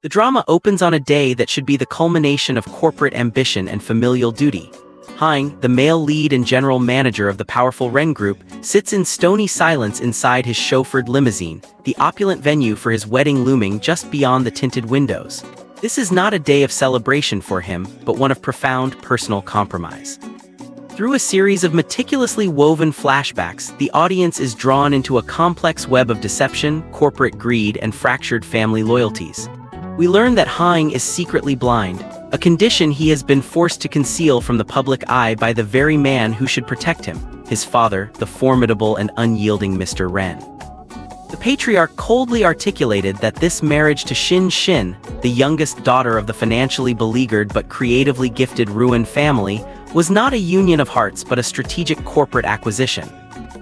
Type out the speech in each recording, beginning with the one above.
The drama opens on a day that should be the culmination of corporate ambition and familial duty. Hein, the male lead and general manager of the powerful Ren Group, sits in stony silence inside his chauffeured limousine, the opulent venue for his wedding looming just beyond the tinted windows. This is not a day of celebration for him, but one of profound personal compromise. Through a series of meticulously woven flashbacks, the audience is drawn into a complex web of deception, corporate greed, and fractured family loyalties. We learn that Hein is secretly blind, a condition he has been forced to conceal from the public eye by the very man who should protect him, his father, the formidable and unyielding Mr. Ren. The patriarch coldly articulated that this marriage to Shin, the youngest daughter of the financially beleaguered but creatively gifted Ruin family, was not a union of hearts but a strategic corporate acquisition.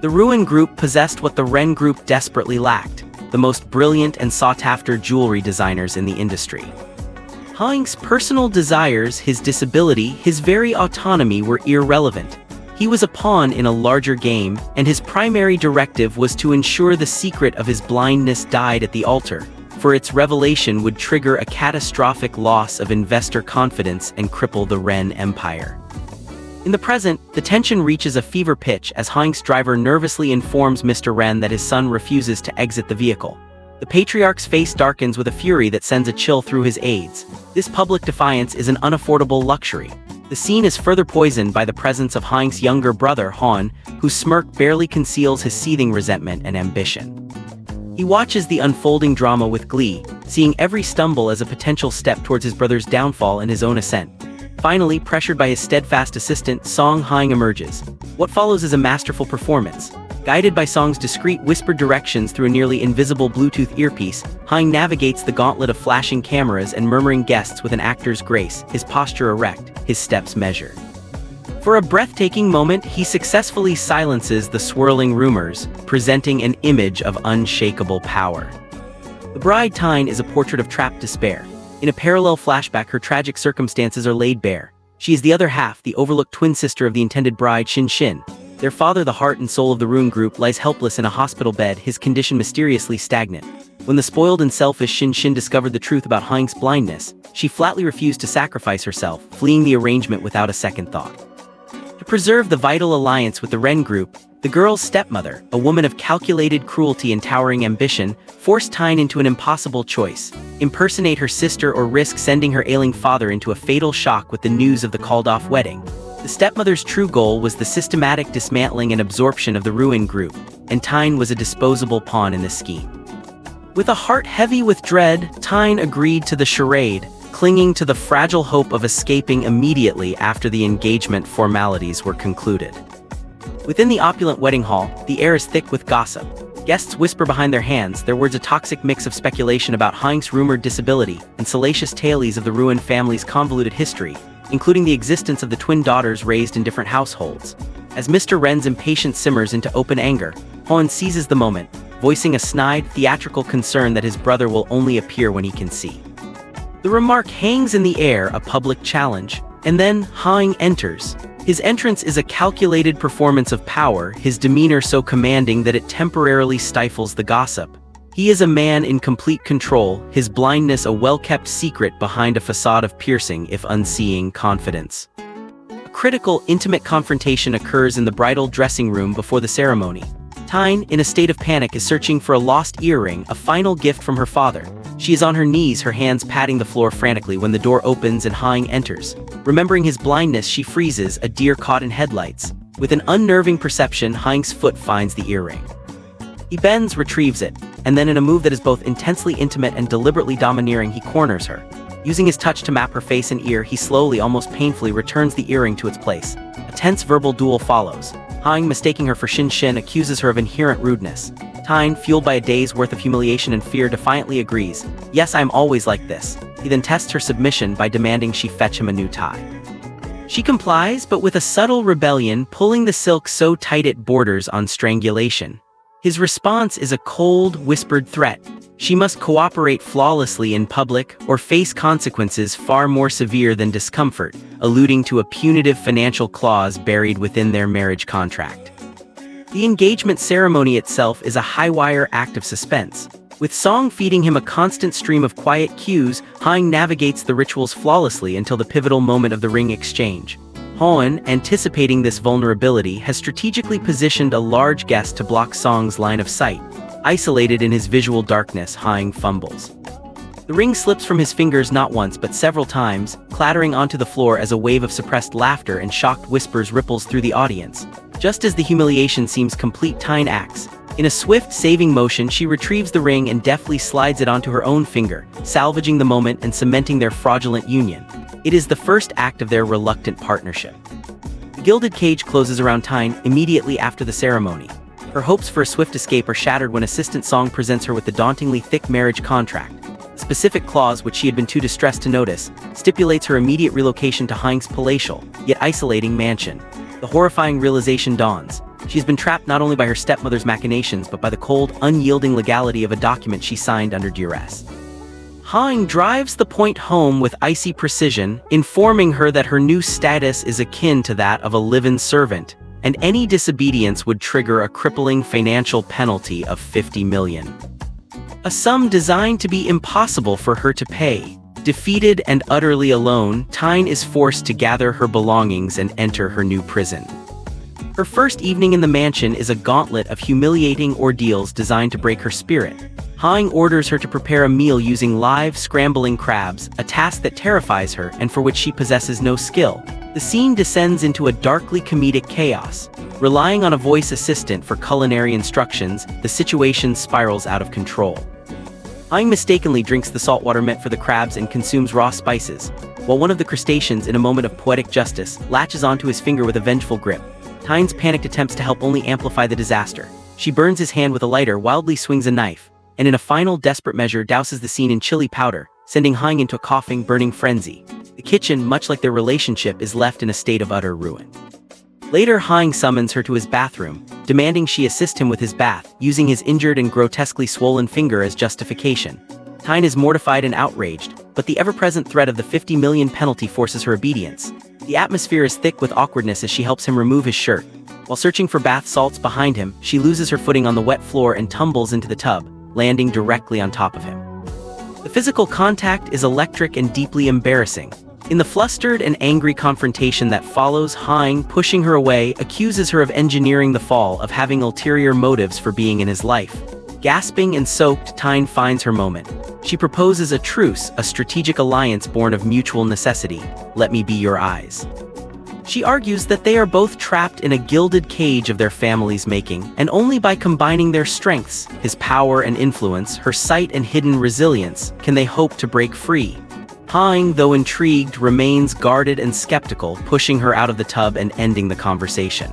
The Ruin Group possessed what the Ren Group desperately lacked: the most brilliant and sought-after jewelry designers in the industry. Hein's personal desires, his disability, his very autonomy were irrelevant. He was a pawn in a larger game, and his primary directive was to ensure the secret of his blindness died at the altar, for its revelation would trigger a catastrophic loss of investor confidence and cripple the Ren Empire. In the present, the tension reaches a fever pitch as Hein's driver nervously informs Mr. Ren that his son refuses to exit the vehicle. The patriarch's face darkens with a fury that sends a chill through his aides. This public defiance is an unaffordable luxury. The scene is further poisoned by the presence of Hein's younger brother, Han, whose smirk barely conceals his seething resentment and ambition. He watches the unfolding drama with glee, seeing every stumble as a potential step towards his brother's downfall and his own ascent. Finally, pressured by his steadfast assistant, Song Hein emerges. What follows is a masterful performance. Guided by Song's discreet whispered directions through a nearly invisible Bluetooth earpiece, Hein navigates the gauntlet of flashing cameras and murmuring guests with an actor's grace, his posture erect, his steps measured. For a breathtaking moment, he successfully silences the swirling rumors, presenting an image of unshakable power. The bride Tyne is a portrait of trapped despair. In a parallel flashback, her tragic circumstances are laid bare. She is the other half, the overlooked twin sister of the intended bride, Shin. Their father, the heart and soul of the Ruin Group, lies helpless in a hospital bed, his condition mysteriously stagnant. When the spoiled and selfish Shin discovered the truth about Hein's blindness, she flatly refused to sacrifice herself, fleeing the arrangement without a second thought. To preserve the vital alliance with the Ren Group, the girl's stepmother, a woman of calculated cruelty and towering ambition, forced Tyne into an impossible choice: impersonate her sister or risk sending her ailing father into a fatal shock with the news of the called-off wedding. The stepmother's true goal was the systematic dismantling and absorption of the Ruin Group, and Tyne was a disposable pawn in this scheme. With a heart heavy with dread, Tyne agreed to the charade, clinging to the fragile hope of escaping immediately after the engagement formalities were concluded. Within the opulent wedding hall, the air is thick with gossip. Guests whisper behind their hands, their words a toxic mix of speculation about Hein's rumored disability and salacious tales of the Ruin family's convoluted history, including the existence of the twin daughters raised in different households. As Mr. Ren's impatience simmers into open anger, Han seizes the moment, voicing a snide, theatrical concern that his brother will only appear when he can see. The remark hangs in the air, a public challenge, and then Hein enters. His entrance is a calculated performance of power, his demeanor so commanding that it temporarily stifles the gossip. He is a man in complete control, his blindness a well-kept secret behind a facade of piercing, if unseeing, confidence. A critical, intimate confrontation occurs in the bridal dressing room before the ceremony. Tyne, in a state of panic, is searching for a lost earring, a final gift from her father. She is on her knees, her hands patting the floor frantically when the door opens and Hein enters. Remembering his blindness, she freezes, a deer caught in headlights. With an unnerving perception, Hein's foot finds the earring. He bends, retrieves it, and then in a move that is both intensely intimate and deliberately domineering, he corners her. Using his touch to map her face and ear, he slowly, almost painfully, returns the earring to its place. A tense verbal duel follows. Hein, mistaking her for Shin, accuses her of inherent rudeness. Tyne, fueled by a day's worth of humiliation and fear, defiantly agrees. "Yes, I'm always like this." He then tests her submission by demanding she fetch him a new tie. She complies, but with a subtle rebellion, pulling the silk so tight it borders on strangulation. His response is a cold, whispered threat. She must cooperate flawlessly in public or face consequences far more severe than discomfort, alluding to a punitive financial clause buried within their marriage contract. The engagement ceremony itself is a high-wire act of suspense. With Song feeding him a constant stream of quiet cues, Haing navigates the rituals flawlessly until the pivotal moment of the ring exchange. Hoan, anticipating this vulnerability, has strategically positioned a large guest to block Song's line of sight. Isolated in his visual darkness, Haing fumbles. The ring slips from his fingers not once but several times, clattering onto the floor as a wave of suppressed laughter and shocked whispers ripples through the audience. Just as the humiliation seems complete, Tyne acts. In a swift, saving motion, she retrieves the ring and deftly slides it onto her own finger, salvaging the moment and cementing their fraudulent union. It is the first act of their reluctant partnership. The gilded cage closes around Tyne immediately after the ceremony. Her hopes for a swift escape are shattered when Assistant Song presents her with the dauntingly thick marriage contract. A specific clause, which she had been too distressed to notice, stipulates her immediate relocation to Haing's palatial, yet isolating mansion. The horrifying realization dawns. She's been trapped not only by her stepmother's machinations but by the cold, unyielding legality of a document she signed under duress. Haing drives the point home with icy precision, informing her that her new status is akin to that of a live-in servant, and any disobedience would trigger a crippling financial penalty of 50 million. A sum designed to be impossible for her to pay. Defeated and utterly alone, Tyne is forced to gather her belongings and enter her new prison. Her first evening in the mansion is a gauntlet of humiliating ordeals designed to break her spirit. Haing orders her to prepare a meal using live, scrambling crabs, a task that terrifies her and for which she possesses no skill. The scene descends into a darkly comedic chaos. Relying on a voice assistant for culinary instructions, the situation spirals out of control. Haing mistakenly drinks the salt water meant for the crabs and consumes raw spices, while one of the crustaceans, in a moment of poetic justice, latches onto his finger with a vengeful grip. Tyne's panicked attempts to help only amplify the disaster. She burns his hand with a lighter, wildly swings a knife, and in a final desperate measure douses the scene in chili powder, sending Haing into a coughing, burning frenzy. The kitchen, much like their relationship, is left in a state of utter ruin. Later, Haing summons her to his bathroom, demanding she assist him with his bath, using his injured and grotesquely swollen finger as justification. Tyne is mortified and outraged, but the ever-present threat of the 50 million penalty forces her obedience. The atmosphere is thick with awkwardness as she helps him remove his shirt. While searching for bath salts behind him, she loses her footing on the wet floor and tumbles into the tub, landing directly on top of him. The physical contact is electric and deeply embarrassing. In the flustered and angry confrontation that follows, Haing, pushing her away, accuses her of engineering the fall, of having ulterior motives for being in his life. Gasping and soaked, Tyne finds her moment. She proposes a truce, a strategic alliance born of mutual necessity. Let me be your eyes. She argues that they are both trapped in a gilded cage of their family's making, and only by combining their strengths, his power and influence, her sight and hidden resilience, can they hope to break free. Haing, though intrigued, remains guarded and skeptical, pushing her out of the tub and ending the conversation.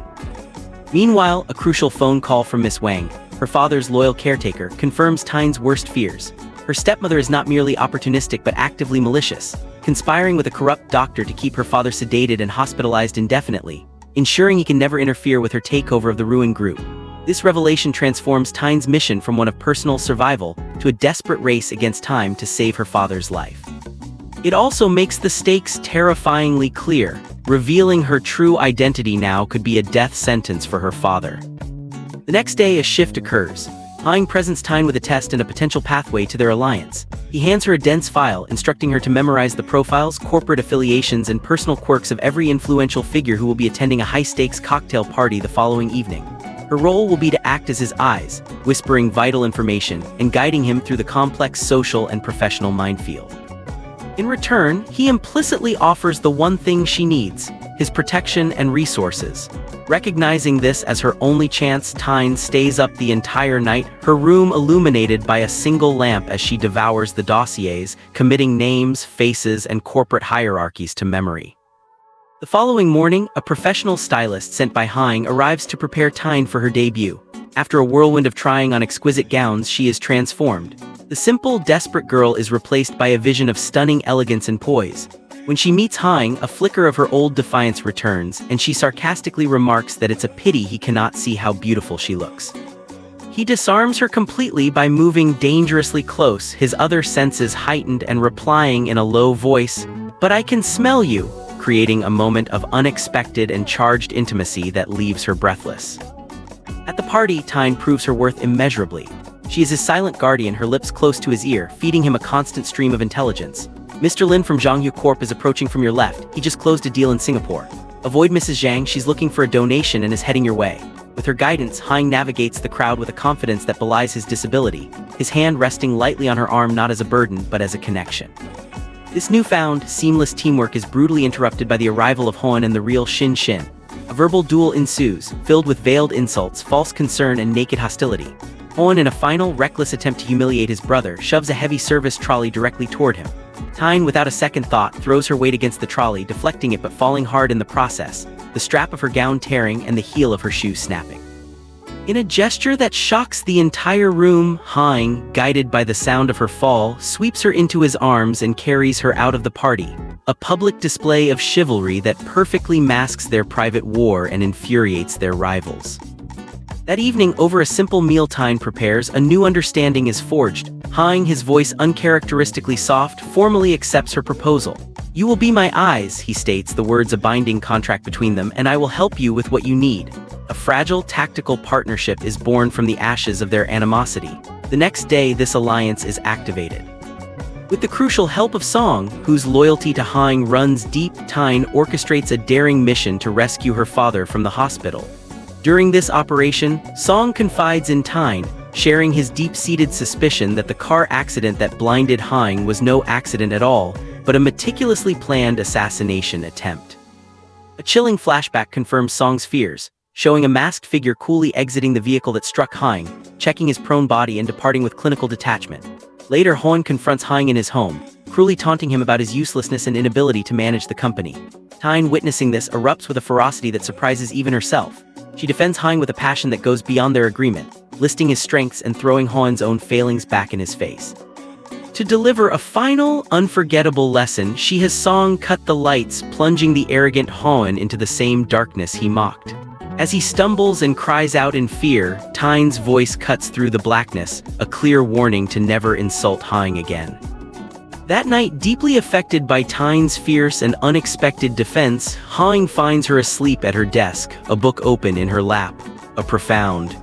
Meanwhile, a crucial phone call from Miss Wang, her father's loyal caretaker, confirms Tyne's worst fears. Her stepmother is not merely opportunistic but actively malicious, conspiring with a corrupt doctor to keep her father sedated and hospitalized indefinitely, ensuring he can never interfere with her takeover of the ruined group. This revelation transforms Tyne's mission from one of personal survival to a desperate race against time to save her father's life. It also makes the stakes terrifyingly clear. Revealing her true identity now could be a death sentence for her father. The next day, a shift occurs. Haing presents Tyne with a test and a potential pathway to their alliance. He hands her a dense file, instructing her to memorize the profiles, corporate affiliations, and personal quirks of every influential figure who will be attending a high-stakes cocktail party the following evening. Her role will be to act as his eyes, whispering vital information and guiding him through the complex social and professional minefield. In return, he implicitly offers the one thing she needs: his protection and resources. Recognizing this as her only chance, Tyne stays up the entire night, her room illuminated by a single lamp as she devours the dossiers, committing names, faces, and corporate hierarchies to memory. The following morning, a professional stylist sent by Haing arrives to prepare Tyne for her debut. After a whirlwind of trying on exquisite gowns, she is transformed. The simple, desperate girl is replaced by a vision of stunning elegance and poise. When she meets Haing, a flicker of her old defiance returns, and she sarcastically remarks that it's a pity he cannot see how beautiful she looks. He disarms her completely by moving dangerously close, his other senses heightened, and replying in a low voice, "But I can smell you," creating a moment of unexpected and charged intimacy that leaves her breathless. At the party, Tyne proves her worth immeasurably. She is his silent guardian, her lips close to his ear, feeding him a constant stream of intelligence. Mr. Lin from Zhangyu Corp is approaching from your left. He just closed a deal in Singapore. Avoid Mrs. Zhang, she's looking for a donation and is heading your way. With her guidance, Hein navigates the crowd with a confidence that belies his disability, his hand resting lightly on her arm not as a burden but as a connection. This newfound, seamless teamwork is brutally interrupted by the arrival of Hoan and the real Shin Shin. A verbal duel ensues, filled with veiled insults, false concern and naked hostility. Hoan, in a final, reckless attempt to humiliate his brother, shoves a heavy service trolley directly toward him. Hein, without a second thought, throws her weight against the trolley, deflecting it but falling hard in the process, the strap of her gown tearing and the heel of her shoe snapping. In a gesture that shocks the entire room, Hein, guided by the sound of her fall, sweeps her into his arms and carries her out of the party, a public display of chivalry that perfectly masks their private war and infuriates their rivals. That evening, over a simple meal Hein prepares, a new understanding is forged. Hein, his voice uncharacteristically soft, formally accepts her proposal. "You will be my eyes," he states, the words a binding contract between them, "and I will help you with what you need." A fragile, tactical partnership is born from the ashes of their animosity. The next day, this alliance is activated. With the crucial help of Song, whose loyalty to Hein runs deep, Hein orchestrates a daring mission to rescue her father from the hospital. During this operation, Song confides in Hein, sharing his deep-seated suspicion that the car accident that blinded Hein was no accident at all, but a meticulously planned assassination attempt. A chilling flashback confirms Song's fears, showing a masked figure coolly exiting the vehicle that struck Hein, checking his prone body and departing with clinical detachment. Later, Hoan confronts Hein in his home, cruelly taunting him about his uselessness and inability to manage the company. Hein, witnessing this, erupts with a ferocity that surprises even herself. She defends Hein with a passion that goes beyond their agreement, listing his strengths and throwing Hoan's own failings back in his face. To deliver a final, unforgettable lesson, she has Song cut the lights, plunging the arrogant Hoan into the same darkness he mocked. As he stumbles and cries out in fear, Hein's voice cuts through the blackness, a clear warning to never insult Hein again. That night, deeply affected by Hein's fierce and unexpected defense, Hein finds her asleep at her desk, a book open in her lap. A profound,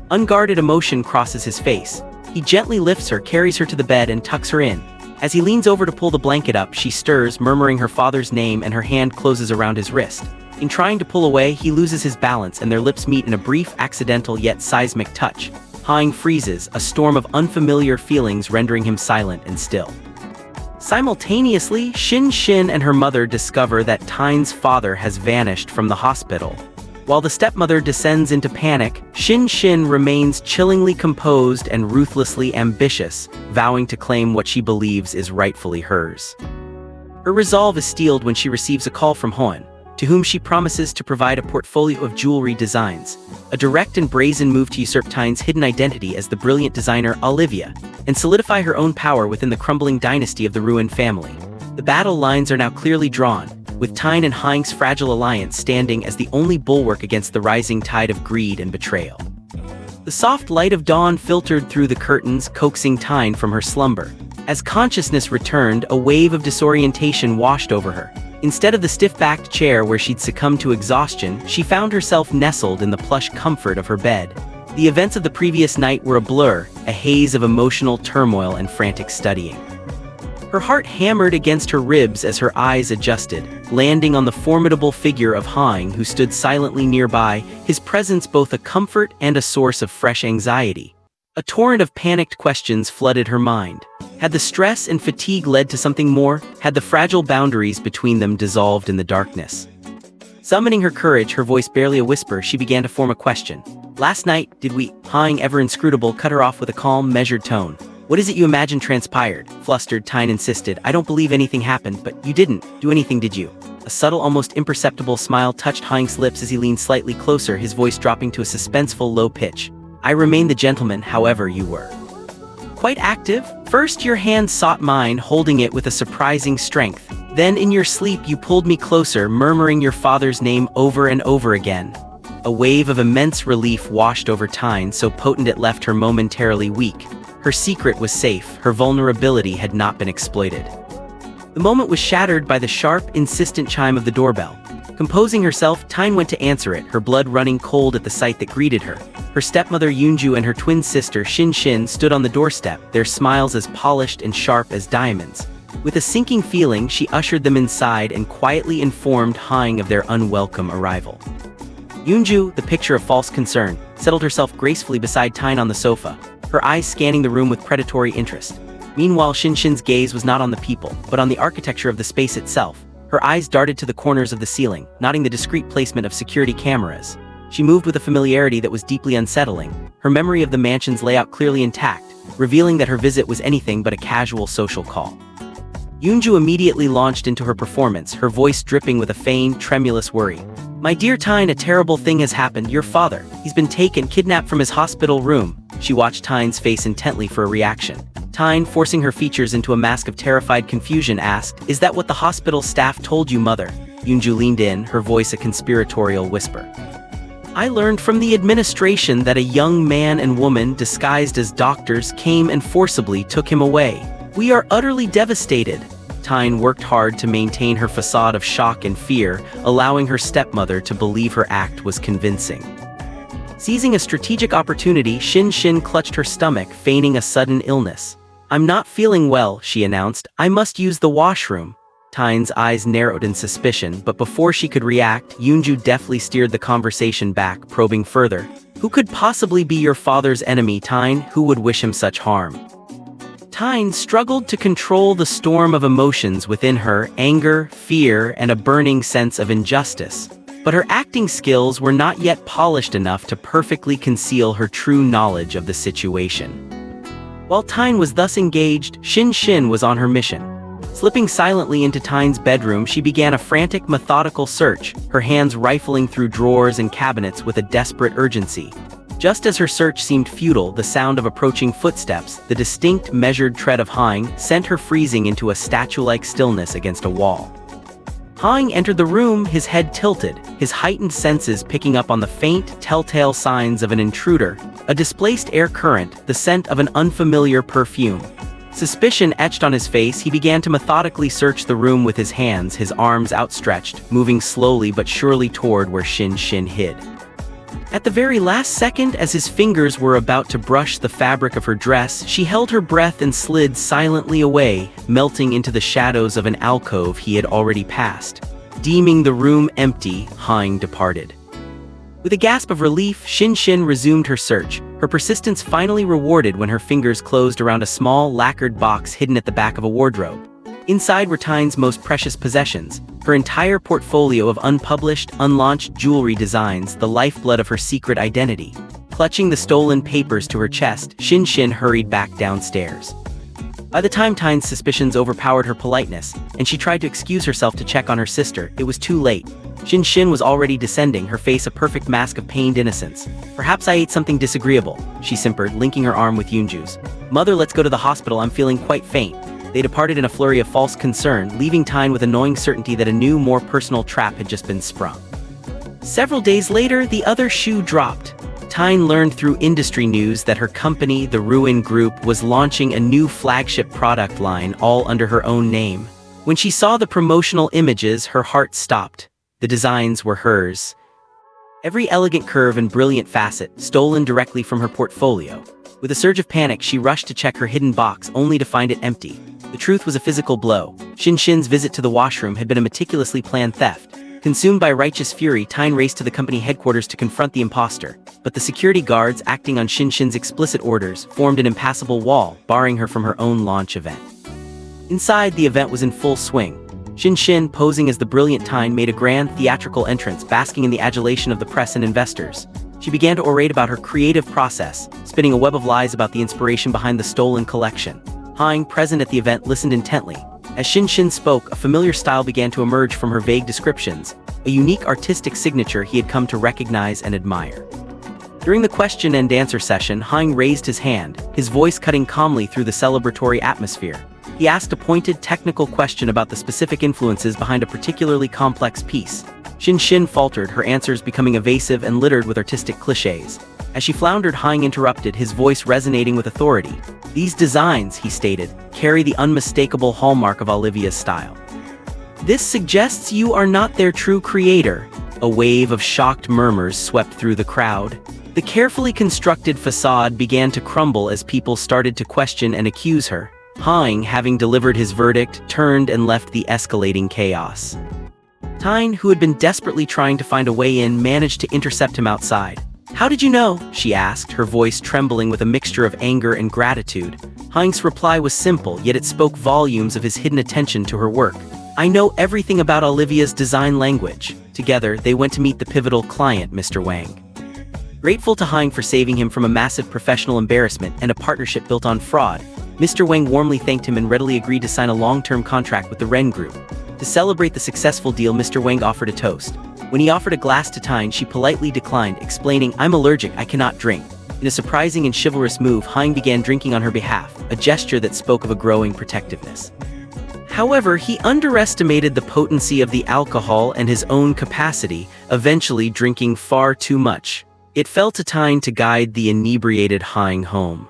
unguarded emotion crosses his face. He gently lifts her, carries her to the bed and tucks her in. As he leans over to pull the blanket up, she stirs, murmuring her father's name, and her hand closes around his wrist. In trying to pull away, he loses his balance and their lips meet in a brief, accidental yet seismic touch. Hein freezes, a storm of unfamiliar feelings rendering him silent and still. Simultaneously, Shin Shin and her mother discover that Hein's father has vanished from the hospital. While the stepmother descends into panic, Shin Shin remains chillingly composed and ruthlessly ambitious, vowing to claim what she believes is rightfully hers. Her resolve is steeled when she receives a call from Hoan, to whom she promises to provide a portfolio of jewelry designs, a direct and brazen move to usurp Hein's hidden identity as the brilliant designer Olivia, and solidify her own power within the crumbling dynasty of the ruined family. The battle lines are now clearly drawn, with Hein and Hein's fragile alliance standing as the only bulwark against the rising tide of greed and betrayal. The soft light of dawn filtered through the curtains, coaxing Hein from her slumber. As consciousness returned, a wave of disorientation washed over her. Instead of the stiff-backed chair where she'd succumbed to exhaustion, she found herself nestled in the plush comfort of her bed. The events of the previous night were a blur, a haze of emotional turmoil and frantic studying. Her heart hammered against her ribs as her eyes adjusted, landing on the formidable figure of Hein, who stood silently nearby, his presence both a comfort and a source of fresh anxiety. A torrent of panicked questions flooded her mind. Had the stress and fatigue led to something more? Had the fragile boundaries between them dissolved in the darkness? Summoning her courage, her voice barely a whisper, she began to form a question. "Last night, did we—" Hein, ever inscrutable, cut her off with a calm, measured tone. "What is it you imagine transpired?" Flustered, Hein insisted. "I don't believe anything happened, but you didn't do anything, did you?" A subtle, almost imperceptible smile touched Hein's lips as he leaned slightly closer, his voice dropping to a suspenseful low pitch. "I remain the gentleman, however you were quite active. First your hand sought mine, holding it with a surprising strength. Then in your sleep you pulled me closer, murmuring your father's name over and over again." A wave of immense relief washed over Hein, so potent it left her momentarily weak. Her secret was safe, her vulnerability had not been exploited. The moment was shattered by the sharp, insistent chime of the doorbell. Composing herself, Tyne went to answer it, her blood running cold at the sight that greeted her. Her stepmother Yoonju and her twin sister Shin Shin stood on the doorstep, their smiles as polished and sharp as diamonds. With a sinking feeling, she ushered them inside and quietly informed Hyung of their unwelcome arrival. Yoonju, the picture of false concern, settled herself gracefully beside Tyne on the sofa, her eyes scanning the room with predatory interest. Meanwhile, Shin Shin's gaze was not on the people, but on the architecture of the space itself. Her eyes darted to the corners of the ceiling, noting the discreet placement of security cameras. She moved with a familiarity that was deeply unsettling, her memory of the mansion's layout clearly intact, revealing that her visit was anything but a casual social call. Yoonju immediately launched into her performance, her voice dripping with a feigned, tremulous worry. "My dear Tyne, a terrible thing has happened. Your father, he's been kidnapped from his hospital room." She watched Tyne's face intently for a reaction. Tyne, forcing her features into a mask of terrified confusion, asked, "Is that what the hospital staff told you, mother?" Yoonju leaned in, her voice a conspiratorial whisper. "I learned from the administration that a young man and woman disguised as doctors came and forcibly took him away. We are utterly devastated." Tyne worked hard to maintain her facade of shock and fear, allowing her stepmother to believe her act was convincing. Seizing a strategic opportunity, Shin Shin clutched her stomach, feigning a sudden illness. "I'm not feeling well," she announced. "I must use the washroom." Tyne's eyes narrowed in suspicion, but before she could react, Yoonju deftly steered the conversation back, probing further. "Who could possibly be your father's enemy, Tyne? Who would wish him such harm?" Tyne struggled to control the storm of emotions within her, anger, fear, and a burning sense of injustice. But her acting skills were not yet polished enough to perfectly conceal her true knowledge of the situation. While Tyne was thus engaged, Shin Shin was on her mission. Slipping silently into Tyne's bedroom, she began a frantic, methodical search, her hands rifling through drawers and cabinets with a desperate urgency. Just as her search seemed futile, the sound of approaching footsteps, the distinct, measured tread of Hyung, sent her freezing into a statue-like stillness against a wall. Hyung entered the room, his head tilted, his heightened senses picking up on the faint, telltale signs of an intruder, a displaced air current, the scent of an unfamiliar perfume. Suspicion etched on his face, he began to methodically search the room with his hands, his arms outstretched, moving slowly but surely toward where Shin Shin hid. At the very last second, as his fingers were about to brush the fabric of her dress, she held her breath and slid silently away, melting into the shadows of an alcove he had already passed. Deeming the room empty, Hyung departed. With a gasp of relief, Shin Shin resumed her search, her persistence finally rewarded when her fingers closed around a small, lacquered box hidden at the back of a wardrobe. Inside were Tyne's most precious possessions, her entire portfolio of unpublished, unlaunched jewelry designs, the lifeblood of her secret identity. Clutching the stolen papers to her chest, Shin Shin hurried back downstairs. By the time Tyne's suspicions overpowered her politeness, and she tried to excuse herself to check on her sister, it was too late. Shin Shin was already descending, her face a perfect mask of pained innocence. "Perhaps I ate something disagreeable," she simpered, linking her arm with Yoonju's. "Mother, let's go to the hospital, I'm feeling quite faint." They departed in a flurry of false concern, leaving Tyne with a gnawing certainty that a new, more personal trap had just been sprung. Several days later, the other shoe dropped. Tyne learned through industry news that her company, the Ruin Group, was launching a new flagship product line, all under her own name. When she saw the promotional images, her heart stopped. The designs were hers. Every elegant curve and brilliant facet, stolen directly from her portfolio. With a surge of panic, she rushed to check her hidden box, only to find it empty. The truth was a physical blow. Shin Shin's visit to the washroom had been a meticulously planned theft. Consumed by righteous fury, Tyne raced to the company headquarters to confront the imposter, but the security guards, acting on Shin Shin's explicit orders, formed an impassable wall, barring her from her own launch event. Inside, the event was in full swing. Shin Shin, posing as the brilliant Tyne, made a grand theatrical entrance, basking in the adulation of the press and investors. She began to orate about her creative process, spinning a web of lies about the inspiration behind the stolen collection. Hyung, present at the event, listened intently. As Shin Shin spoke, a familiar style began to emerge from her vague descriptions, a unique artistic signature he had come to recognize and admire. During the question and answer session, Hyung raised his hand, his voice cutting calmly through the celebratory atmosphere. He asked a pointed, technical question about the specific influences behind a particularly complex piece. Shin Shin faltered, her answers becoming evasive and littered with artistic cliches. As she floundered, Hyung interrupted, his voice resonating with authority. "These designs," he stated, "carry the unmistakable hallmark of Olivia's style." This suggests you are not their true creator. A wave of shocked murmurs swept through the crowd. The carefully constructed facade began to crumble as people started to question and accuse her. Hang, having delivered his verdict, turned and left the escalating chaos. Tyne, who had been desperately trying to find a way in, managed to intercept him outside. "How did you know?" she asked, her voice trembling with a mixture of anger and gratitude. Hang's reply was simple, yet it spoke volumes of his hidden attention to her work. "I know everything about Olivia's design language." Together, they went to meet the pivotal client, Mr. Wang. Grateful to Hang for saving him from a massive professional embarrassment and a partnership built on fraud, Mr. Wang warmly thanked him and readily agreed to sign a long-term contract with the Ren Group. To celebrate the successful deal, Mr. Wang offered a toast. When he offered a glass to Tyne, she politely declined, explaining, "I'm allergic, I cannot drink." In a surprising and chivalrous move, Hang began drinking on her behalf, a gesture that spoke of a growing protectiveness. However, he underestimated the potency of the alcohol and his own capacity, eventually drinking far too much. It fell to Tyne to guide the inebriated Hang home.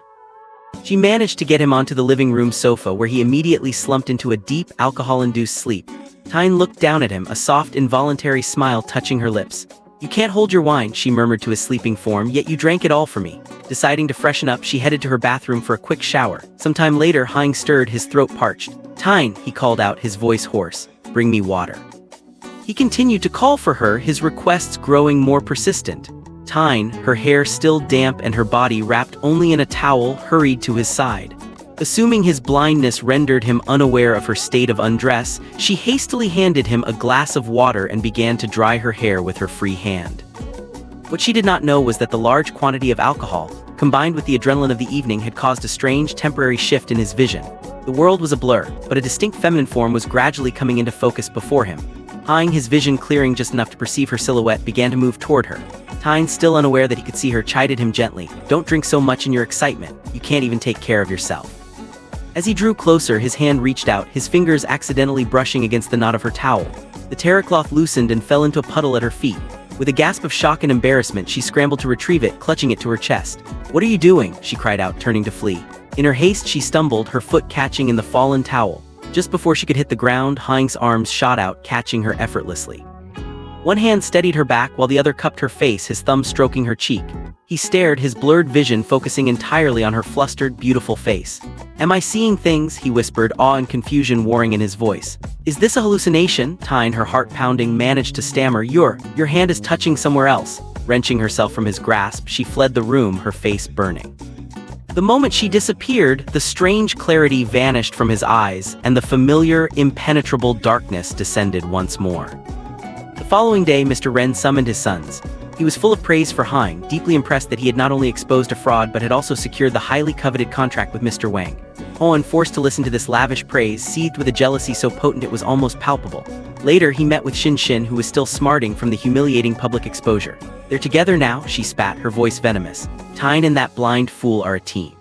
She managed to get him onto the living room sofa, where he immediately slumped into a deep, alcohol-induced sleep. Tyne looked down at him, a soft, involuntary smile touching her lips. "You can't hold your wine," she murmured to his sleeping form, "yet you drank it all for me." Deciding to freshen up, she headed to her bathroom for a quick shower. Sometime later, Hang stirred, his throat parched. "Tyne," he called out, his voice hoarse, "bring me water." He continued to call for her, his requests growing more persistent. Tyne, her hair still damp and her body wrapped only in a towel, hurried to his side. Assuming his blindness rendered him unaware of her state of undress, she hastily handed him a glass of water and began to dry her hair with her free hand. What she did not know was that the large quantity of alcohol, combined with the adrenaline of the evening, had caused a strange, temporary shift in his vision. The world was a blur, but a distinct feminine form was gradually coming into focus before him. Hang, his vision clearing just enough to perceive her silhouette, began to move toward her. Tyne, still unaware that he could see her, chided him gently. "Don't drink so much in your excitement. You can't even take care of yourself." As he drew closer, his hand reached out, his fingers accidentally brushing against the knot of her towel. The terracloth loosened and fell into a puddle at her feet. With a gasp of shock and embarrassment, she scrambled to retrieve it, clutching it to her chest. "What are you doing?" she cried out, turning to flee. In her haste, she stumbled, her foot catching in the fallen towel. Just before she could hit the ground, Hang's arms shot out, catching her effortlessly. One hand steadied her back while the other cupped her face, his thumb stroking her cheek. He stared, his blurred vision focusing entirely on her flustered, beautiful face. "Am I seeing things?" he whispered, awe and confusion warring in his voice. "Is this a hallucination?" Tyne, her heart pounding, managed to stammer. Your hand is touching somewhere else." Wrenching herself from his grasp, she fled the room, her face burning. The moment she disappeared, the strange clarity vanished from his eyes, and the familiar, impenetrable darkness descended once more. The following day, Mr. Ren summoned his sons. He was full of praise for Hang, deeply impressed that he had not only exposed a fraud but had also secured the highly coveted contract with Mr. Wang. Hoan, forced to listen to this lavish praise, seethed with a jealousy so potent it was almost palpable. Later, he met with Xin, who was still smarting from the humiliating public exposure. "They're together now," she spat, her voice venomous. "Tyne and that blind fool are a team.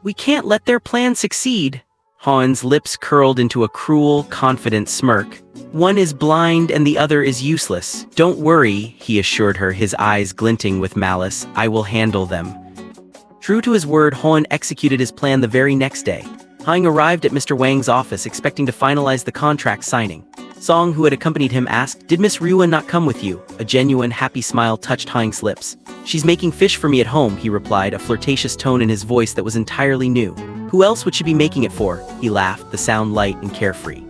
We can't let their plan succeed." Hoan's lips curled into a cruel, confident smirk. "One is blind and the other is useless. Don't worry," he assured her, his eyes glinting with malice. "I will handle them." True to his word, Hoan executed his plan the very next day. Hang arrived at Mr. Wang's office expecting to finalize the contract signing. Song, who had accompanied him, asked, "Did Miss Ruan not come with you?" A genuine, happy smile touched Hang's lips. "She's making fish for me at home," he replied, a flirtatious tone in his voice that was entirely new. "Who else would she be making it for?" He laughed, the sound light and carefree.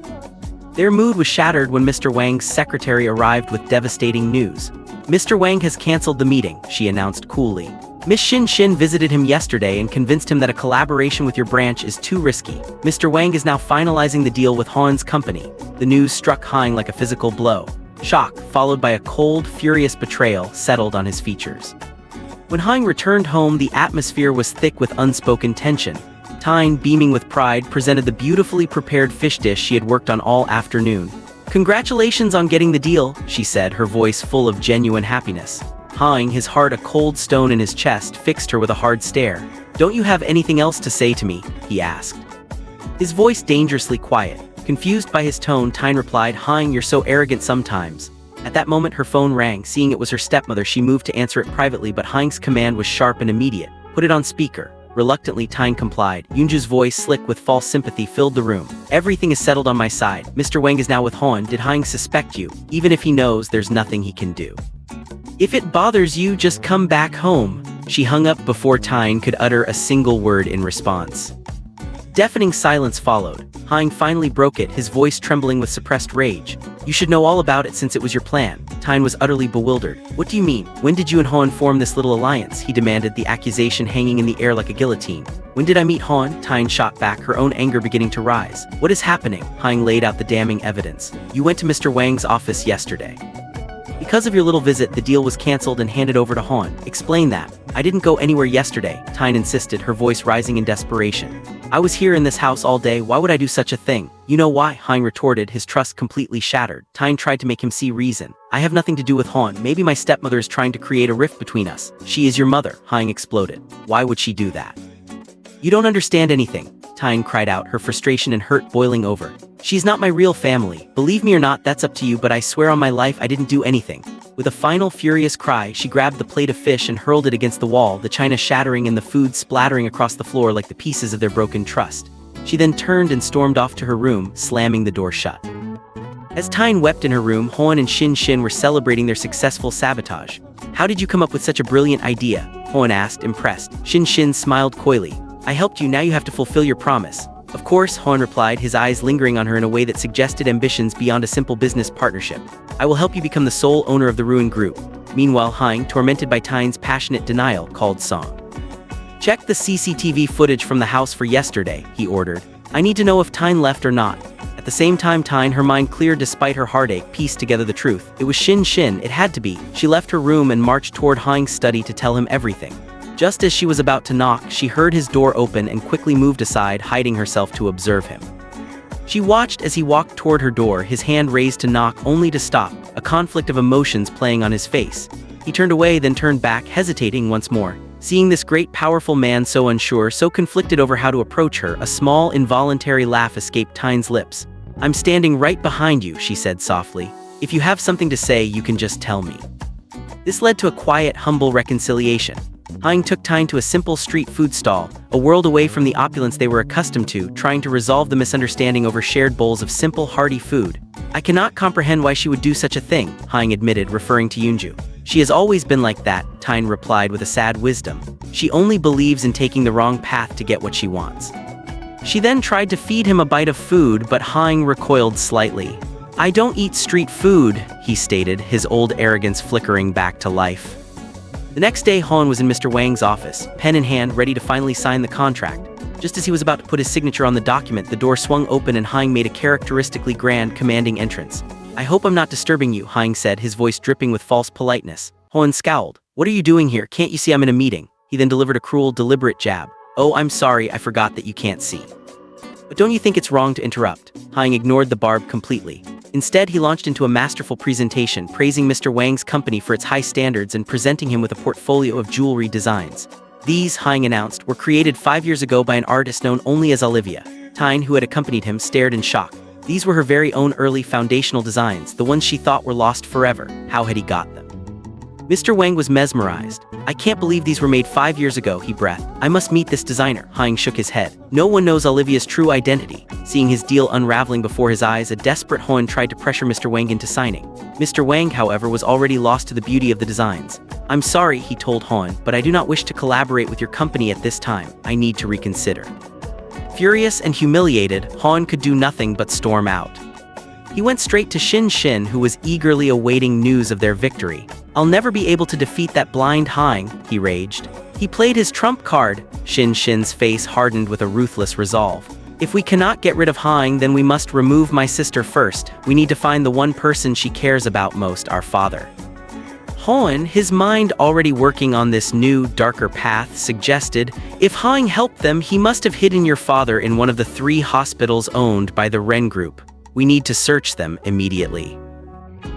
Their mood was shattered when Mr. Wang's secretary arrived with devastating news. "Mr. Wang has canceled the meeting," she announced coolly. "Miss Xin visited him yesterday and convinced him that a collaboration with your branch is too risky. Mr. Wang is now finalizing the deal with Hoan's company." The news struck Hang like a physical blow. Shock, followed by a cold, furious betrayal, settled on his features. When Hang returned home, the atmosphere was thick with unspoken tension. Tyne, beaming with pride, presented the beautifully prepared fish dish she had worked on all afternoon. "Congratulations on getting the deal," she said, her voice full of genuine happiness. Hang, his heart a cold stone in his chest, fixed her with a hard stare. "Don't you have anything else to say to me?" he asked. His voice dangerously quiet. Confused by his tone, Tyne replied, "Hang, you're so arrogant sometimes." At that moment, her phone rang. Seeing it was her stepmother, she moved to answer it privately, but Hang's command was sharp and immediate. "Put it on speaker." Reluctantly, Tyne complied. Yoonju's voice, slick with false sympathy, filled the room. Everything is settled on my side. Mr. Wang is now with Han. Did Han suspect you? Even if he knows, there's nothing he can do. If it bothers you, just come back home. She hung up before Tyne could utter a single word in response. Deafening silence followed. Han finally broke it, his voice trembling with suppressed rage. You should know all about it since it was your plan. Tyne was utterly bewildered. What do you mean? When did you and Han form this little alliance? He demanded, the accusation hanging in the air like a guillotine. When did I meet Han? Tyne shot back, her own anger beginning to rise. What is happening? Han laid out the damning evidence. You went to Mr. Wang's office yesterday. Because of your little visit, the deal was cancelled and handed over to Han. Explain that. I didn't go anywhere yesterday, Tyne insisted, her voice rising in desperation. I was here in this house all day. Why would I do such a thing? You know why, Han retorted, his trust completely shattered. Tyne tried to make him see reason. I have nothing to do with Han. Maybe my stepmother is trying to create a rift between us. She is your mother, Han exploded. Why would she do that? You don't understand anything, Tyne cried out, her frustration and hurt boiling over. She's not my real family. Believe me or not, that's up to you, but I swear on my life I didn't do anything. With a final furious cry, she grabbed the plate of fish and hurled it against the wall, the china shattering and the food splattering across the floor like the pieces of their broken trust. She then turned and stormed off to her room, slamming the door shut. As Tyne wept in her room, Han and Shin Shin were celebrating their successful sabotage. How did you come up with such a brilliant idea? Han asked, impressed. Shin Shin smiled coyly. I helped you, now you have to fulfill your promise. Of course, Han replied, his eyes lingering on her in a way that suggested ambitions beyond a simple business partnership. I will help you become the sole owner of the ruined group. Meanwhile, Han, tormented by Tyne's passionate denial, called Song. Check the CCTV footage from the house for yesterday, he ordered. I need to know if Tyne left or not. At the same time, Tyne, her mind clear despite her heartache, pieced together the truth. It was Shin Shin, it had to be. She left her room and marched toward Han's study to tell him everything. Just as she was about to knock, she heard his door open and quickly moved aside, hiding herself to observe him. She watched as he walked toward her door, his hand raised to knock, only to stop, a conflict of emotions playing on his face. He turned away, then turned back, hesitating once more. Seeing this great, powerful man so unsure, so conflicted over how to approach her, a small, involuntary laugh escaped Tyne's lips. I'm standing right behind you, she said softly. If you have something to say, you can just tell me. This led to a quiet, humble reconciliation. Han took Tyne to a simple street food stall, a world away from the opulence they were accustomed to, trying to resolve the misunderstanding over shared bowls of simple, hearty food. I cannot comprehend why she would do such a thing, Han admitted, referring to Yoonju. She has always been like that, Tyne replied with a sad wisdom. She only believes in taking the wrong path to get what she wants. She then tried to feed him a bite of food, but Han recoiled slightly. I don't eat street food, he stated, his old arrogance flickering back to life. The next day, Han was in Mr. Wang's office, pen in hand, ready to finally sign the contract. Just as he was about to put his signature on the document, the door swung open and Han made a characteristically grand, commanding entrance. I hope I'm not disturbing you, Han said, his voice dripping with false politeness. Han scowled. What are you doing here? Can't you see I'm in a meeting? He then delivered a cruel, deliberate jab. Oh, I'm sorry, I forgot that you can't see. But don't you think it's wrong to interrupt? Han ignored the barb completely. Instead, he launched into a masterful presentation, praising Mr. Wang's company for its high standards and presenting him with a portfolio of jewelry designs. These, Han announced, were created 5 years ago by an artist known only as Olivia. Tyne, who had accompanied him, stared in shock. These were her very own early foundational designs, the ones she thought were lost forever. How had he got them? Mr. Wang was mesmerized. I can't believe these were made 5 years ago, he breathed. I must meet this designer. Han shook his head. No one knows Olivia's true identity. Seeing his deal unraveling before his eyes, a desperate Han tried to pressure Mr. Wang into signing. Mr. Wang, however, was already lost to the beauty of the designs. I'm sorry, he told Han, but I do not wish to collaborate with your company at this time. I need to reconsider. Furious and humiliated, Han could do nothing but storm out. He went straight to Shin Shin, who was eagerly awaiting news of their victory. I'll never be able to defeat that blind Han, he raged. He played his trump card. Shin Shin's face hardened with a ruthless resolve. If we cannot get rid of Han, then we must remove my sister first. We need to find the one person she cares about most, our father. Han, his mind already working on this new, darker path, suggested, if Han helped them, he must have hidden your father in one of the 3 hospitals owned by the Ren Group. We need to search them immediately.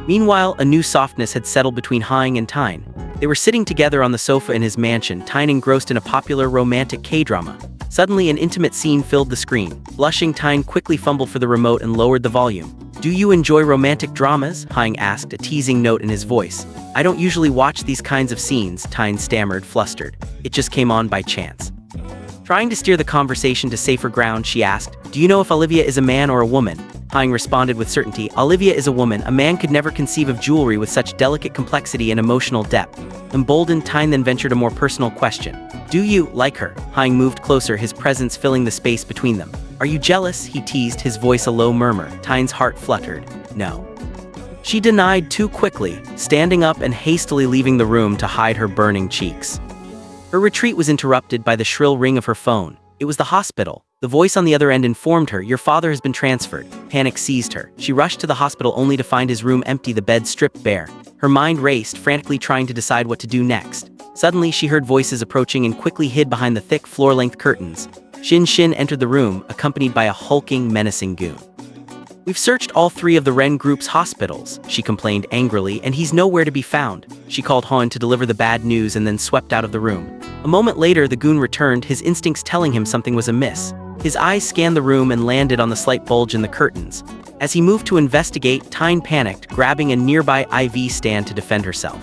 Meanwhile, a new softness had settled between Han and Tyne. They were sitting together on the sofa in his mansion, Tyne engrossed in a popular romantic K-drama. Suddenly, an intimate scene filled the screen. Blushing, Tyne quickly fumbled for the remote and lowered the volume. Do you enjoy romantic dramas? Han asked, a teasing note in his voice. I don't usually watch these kinds of scenes, Tyne stammered, flustered. It just came on by chance. Trying to steer the conversation to safer ground, she asked, "Do you know if Olivia is a man or a woman?" Hein responded with certainty, "Olivia is a woman. A man could never conceive of jewelry with such delicate complexity and emotional depth." Emboldened, Hein then ventured a more personal question. "Do you like her?" Hein moved closer, his presence filling the space between them. "Are you jealous?" he teased, his voice a low murmur. Hein's heart fluttered. "No." She denied too quickly, standing up and hastily leaving the room to hide her burning cheeks. Her retreat was interrupted by the shrill ring of her phone. It was the hospital. The voice on the other end informed her, "Your father has been transferred." Panic seized her. She rushed to the hospital only to find his room empty, the bed stripped bare. Her mind raced, frantically trying to decide what to do next. Suddenly, she heard voices approaching and quickly hid behind the thick floor-length curtains. Shin Shin entered the room, accompanied by a hulking, menacing goon. "We've searched all 3 of the Ren Group's hospitals," she complained angrily, "and he's nowhere to be found." She called Han to deliver the bad news and then swept out of the room. A moment later, the goon returned, his instincts telling him something was amiss. His eyes scanned the room and landed on the slight bulge in the curtains. As he moved to investigate, Hein panicked, grabbing a nearby IV stand to defend herself.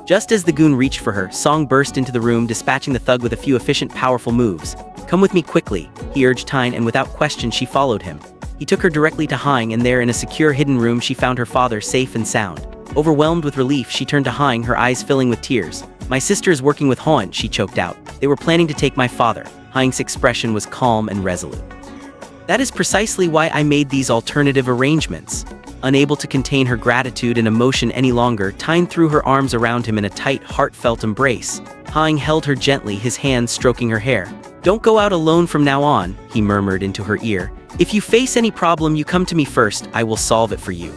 Just as the goon reached for her, Song burst into the room, dispatching the thug with a few efficient, powerful moves. "Come with me quickly," he urged Hein, and without question she followed him. He took her directly to Hein, and there in a secure hidden room she found her father safe and sound. Overwhelmed with relief, she turned to Hein, her eyes filling with tears. "My sister is working with Han," she choked out. "They were planning to take my father." Hein's expression was calm and resolute. "That is precisely why I made these alternative arrangements." Unable to contain her gratitude and emotion any longer, Hein threw her arms around him in a tight, heartfelt embrace. Hein held her gently, his hands stroking her hair. "Don't go out alone from now on," he murmured into her ear. "If you face any problem, you come to me first. I will solve it for you."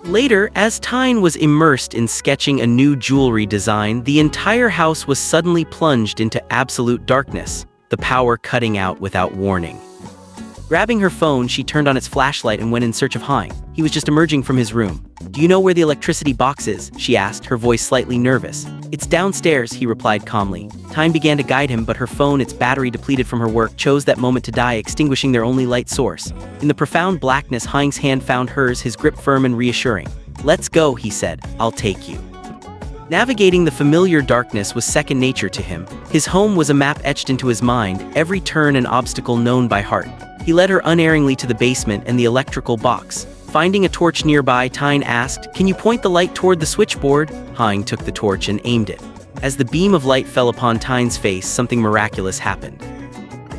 Later, as Hein was immersed in sketching a new jewelry design, the entire house was suddenly plunged into absolute darkness, the power cutting out without warning. Grabbing her phone, she turned on its flashlight and went in search of Hein. He was just emerging from his room. "Do you know where the electricity box is?" she asked, her voice slightly nervous. "It's downstairs," he replied calmly. Hein began to guide him, but her phone, its battery depleted from her work, chose that moment to die, extinguishing their only light source. In the profound blackness, Hein's hand found hers, his grip firm and reassuring. "Let's go," he said. "I'll take you." Navigating the familiar darkness was second nature to him. His home was a map etched into his mind, every turn and obstacle known by heart. He led her unerringly to the basement and the electrical box. Finding a torch nearby, Hein asked, "Can you point the light toward the switchboard?" Hein took the torch and aimed it. As the beam of light fell upon Hein's face, something miraculous happened.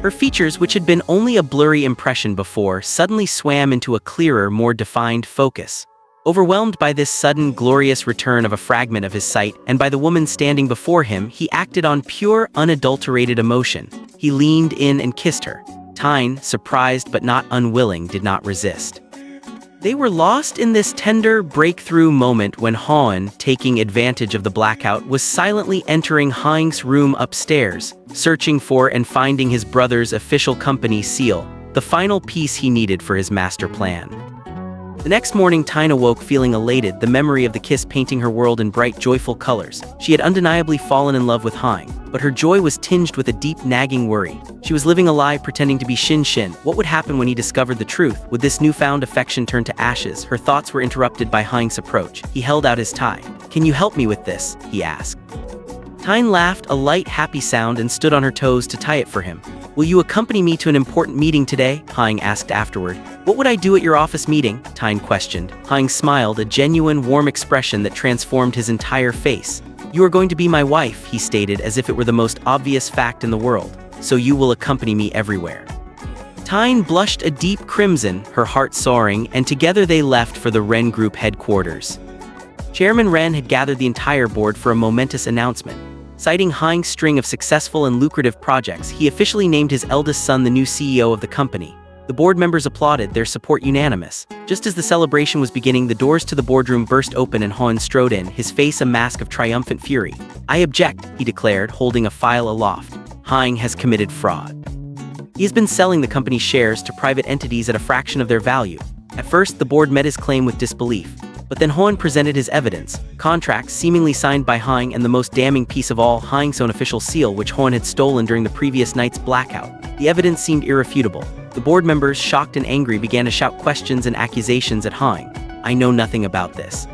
Her features, which had been only a blurry impression before, suddenly swam into a clearer, more defined focus. Overwhelmed by this sudden, glorious return of a fragment of his sight, and by the woman standing before him, he acted on pure, unadulterated emotion. He leaned in and kissed her. Hein, surprised but not unwilling, did not resist. They were lost in this tender, breakthrough moment when Han, taking advantage of the blackout, was silently entering Hein's room upstairs, searching for and finding his brother's official company seal, the final piece he needed for his master plan. The next morning, Hein awoke feeling elated, the memory of the kiss painting her world in bright, joyful colors. She had undeniably fallen in love with Hein, but her joy was tinged with a deep, nagging worry. She was living a lie, pretending to be Shin Shin. What would happen when he discovered the truth? Would this newfound affection turn to ashes? Her thoughts were interrupted by Hein's approach. He held out his tie. "Can you help me with this?" he asked. Hein laughed, a light, happy sound, and stood on her toes to tie it for him. "Will you accompany me to an important meeting today?" Hein asked afterward. "What would I do at your office meeting?" Hein questioned. Hein smiled, a genuine, warm expression that transformed his entire face. "You are going to be my wife," he stated, as if it were the most obvious fact in the world. "So you will accompany me everywhere." Hein blushed a deep crimson, her heart soaring, and together they left for the Ren Group headquarters. Chairman Ren had gathered the entire board for a momentous announcement. Citing Hein's string of successful and lucrative projects, he officially named his eldest son the new CEO of the company. The board members applauded, their support unanimous. Just as the celebration was beginning, the doors to the boardroom burst open and Han strode in, his face a mask of triumphant fury. "I object," he declared, holding a file aloft. "Hein has committed fraud. He has been selling the company's shares to private entities at a fraction of their value." At first, the board met his claim with disbelief. But then Han presented his evidence, contracts seemingly signed by Hein, and the most damning piece of all, Hein's own official seal, which Han had stolen during the previous night's blackout. The evidence seemed irrefutable. The board members, shocked and angry, began to shout questions and accusations at Hein. "I know nothing about this."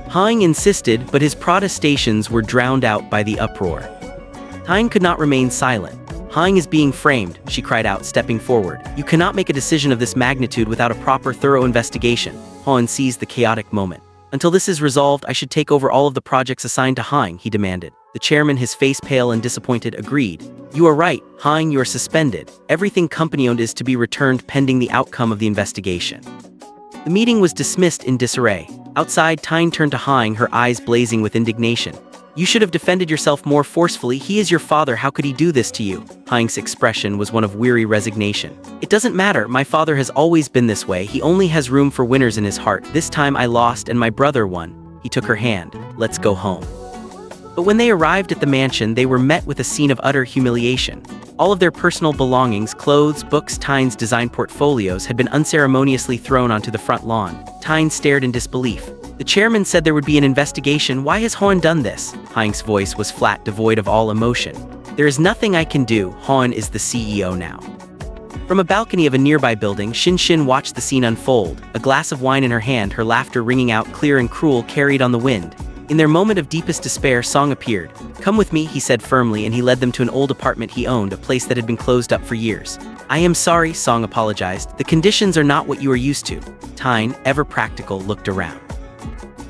Hein insisted, but his protestations were drowned out by the uproar. Hein could not remain silent. Hang is being framed, she cried out, stepping forward. You cannot make a decision of this magnitude without a proper, thorough investigation. Han seized the chaotic moment. Until this is resolved, I should take over all of the projects assigned to Hang, he demanded. The chairman, his face pale and disappointed, agreed. You are right, Hang, you are suspended. Everything company-owned is to be returned pending the outcome of the investigation. The meeting was dismissed in disarray. Outside, Tyne turned to Hang, her eyes blazing with indignation. You should have defended yourself more forcefully. He is your father. How could he do this to you? Hang's expression was one of weary resignation. It doesn't matter. My father has always been this way. He only has room for winners in his heart. This time I lost and my brother won. He took her hand. Let's go home. But when they arrived at the mansion, they were met with a scene of utter humiliation. All of their personal belongings, clothes, books, Tyne's design portfolios had been unceremoniously thrown onto the front lawn. Tyne stared in disbelief. The chairman said there would be an investigation. Why has Han done this? Hang's voice was flat, devoid of all emotion. There is nothing I can do. Han is the CEO now. From a balcony of a nearby building, Xin watched the scene unfold, a glass of wine in her hand, her laughter ringing out clear and cruel, carried on the wind. In their moment of deepest despair, Song appeared. Come with me, he said firmly, and he led them to an old apartment he owned, a place that had been closed up for years. I am sorry, Song apologized. The conditions are not what you are used to. Tyne, ever practical, looked around.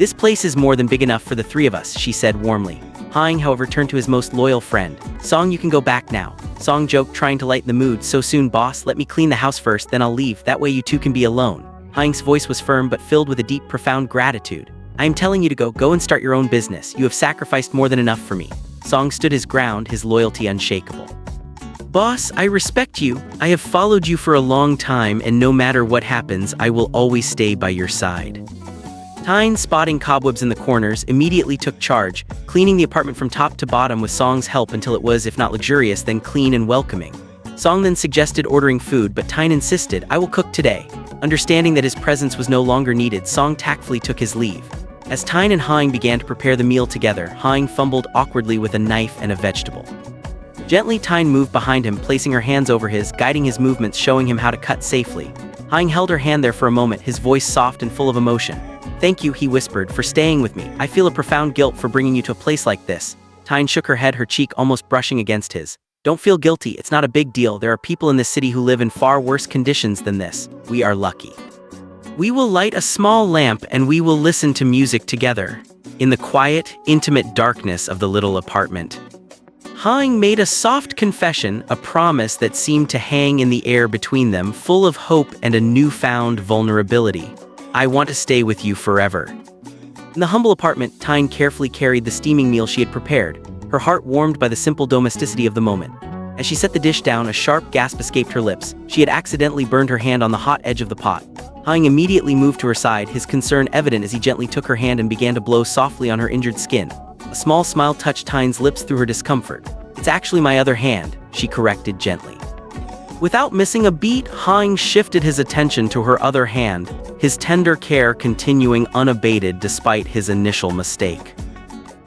This place is more than big enough for the three of us, she said warmly. Hang, however, turned to his most loyal friend. Song, you can go back now. Song joked, trying to lighten the mood. So soon, boss? Let me clean the house first, then I'll leave. That way you two can be alone. Hang's voice was firm but filled with a deep, profound gratitude. I am telling you to go and start your own business. You have sacrificed more than enough for me. Song stood his ground, his loyalty unshakable. Boss, I respect you. I have followed you for a long time, and no matter what happens, I will always stay by your side. Tyne, spotting cobwebs in the corners, immediately took charge, cleaning the apartment from top to bottom with Song's help until it was, if not luxurious, then clean and welcoming. Song then suggested ordering food, but Tyne insisted, I will cook today. Understanding that his presence was no longer needed, Song tactfully took his leave. As Tyne and Hang began to prepare the meal together, Hang fumbled awkwardly with a knife and a vegetable. Gently, Tyne moved behind him, placing her hands over his, guiding his movements, showing him how to cut safely. Hang held her hand there for a moment, his voice soft and full of emotion. Thank you, he whispered, for staying with me. I feel a profound guilt for bringing you to a place like this. Tyne shook her head, her cheek almost brushing against his. Don't feel guilty, it's not a big deal. There are people in this city who live in far worse conditions than this. We are lucky. We will light a small lamp and we will listen to music together. In the quiet, intimate darkness of the little apartment. Hang made a soft confession, a promise that seemed to hang in the air between them, full of hope and a newfound vulnerability. I want to stay with you forever. In the humble apartment, Tyne carefully carried the steaming meal she had prepared, her heart warmed by the simple domesticity of the moment. As she set the dish down, a sharp gasp escaped her lips. She had accidentally burned her hand on the hot edge of the pot. Hang immediately moved to her side, his concern evident as he gently took her hand and began to blow softly on her injured skin. A small smile touched Tyne's lips through her discomfort. It's actually my other hand, she corrected gently. Without missing a beat, Hang shifted his attention to her other hand, his tender care continuing unabated despite his initial mistake.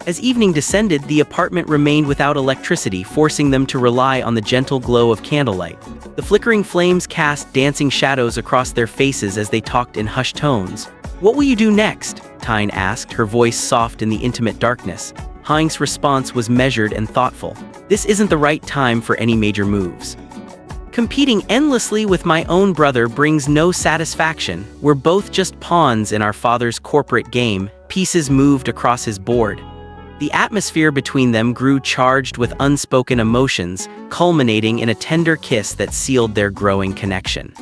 As evening descended, the apartment remained without electricity, forcing them to rely on the gentle glow of candlelight. The flickering flames cast dancing shadows across their faces as they talked in hushed tones. What will you do next? Tyne asked, her voice soft in the intimate darkness. Hang's response was measured and thoughtful. This isn't the right time for any major moves. Competing endlessly with my own brother brings no satisfaction. We're both just pawns in our father's corporate game. Pieces moved across his board. The atmosphere between them grew charged with unspoken emotions, culminating in a tender kiss that sealed their growing connection.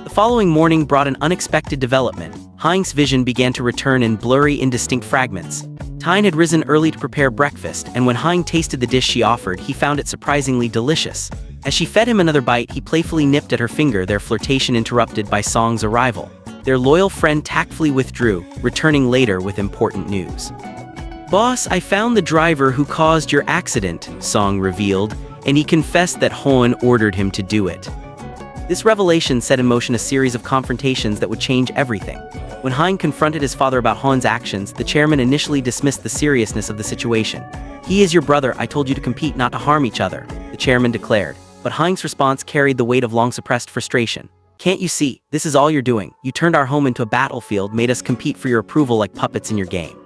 The following morning brought an unexpected development. Hang's vision began to return in blurry, indistinct fragments. Tyne had risen early to prepare breakfast, and when Hang tasted the dish she offered, he found it surprisingly delicious. As she fed him another bite, he playfully nipped at her finger, their flirtation interrupted by Song's arrival. Their loyal friend tactfully withdrew, returning later with important news. Boss, I found the driver who caused your accident, Song revealed, and he confessed that Hoan ordered him to do it. This revelation set in motion a series of confrontations that would change everything. When Hang confronted his father about Hoan's actions, the chairman initially dismissed the seriousness of the situation. He is your brother, I told you to compete, not to harm each other, the chairman declared. But Hang's response carried the weight of long-suppressed frustration. Can't you see? This is all you're doing. You turned our home into a battlefield, made us compete for your approval like puppets in your game.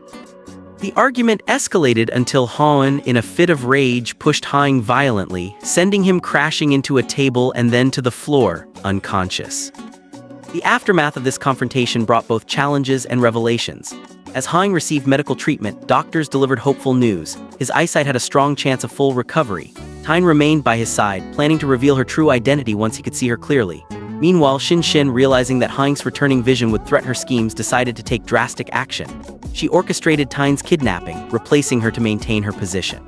The argument escalated until Hoan, in a fit of rage, pushed Haing violently, sending him crashing into a table and then to the floor, unconscious. The aftermath of this confrontation brought both challenges and revelations. As Haing received medical treatment, doctors delivered hopeful news. His eyesight had a strong chance of full recovery. Tyne remained by his side, planning to reveal her true identity once he could see her clearly. Meanwhile, Xin, realizing that Haing's returning vision would threaten her schemes, decided to take drastic action. She orchestrated Tyne's kidnapping, replacing her to maintain her position.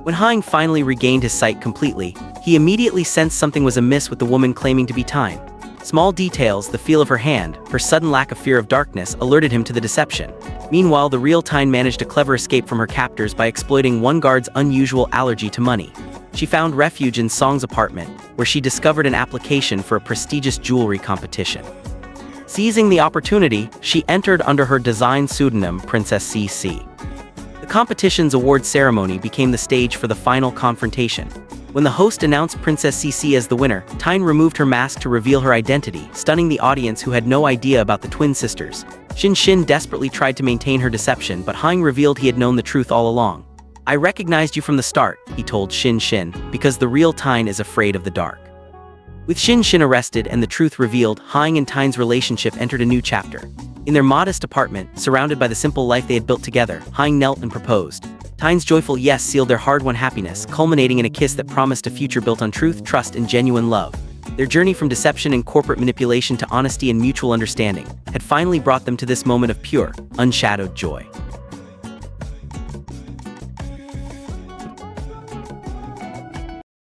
When Haing finally regained his sight completely, he immediately sensed something was amiss with the woman claiming to be Tyne. Small details, the feel of her hand, her sudden lack of fear of darkness, alerted him to the deception. Meanwhile, the real Tyne managed a clever escape from her captors by exploiting one guard's unusual allergy to money. She found refuge in Song's apartment, where she discovered an application for a prestigious jewelry competition. Seizing the opportunity, she entered under her design pseudonym Princess CC. The competition's award ceremony became the stage for the final confrontation. When the host announced Princess CC as the winner, Tyne removed her mask to reveal her identity, stunning the audience who had no idea about the twin sisters. Xin desperately tried to maintain her deception, but Haing revealed he had known the truth all along. "I recognized you from the start," he told Xin, "because the real Tyne is afraid of the dark." With Xin arrested and the truth revealed, Haing and Tyne's relationship entered a new chapter. In their modest apartment, surrounded by the simple life they had built together, Haing knelt and proposed. Tyne's joyful yes sealed their hard-won happiness, culminating in a kiss that promised a future built on truth, trust, and genuine love. Their journey from deception and corporate manipulation to honesty and mutual understanding had finally brought them to this moment of pure, unshadowed joy.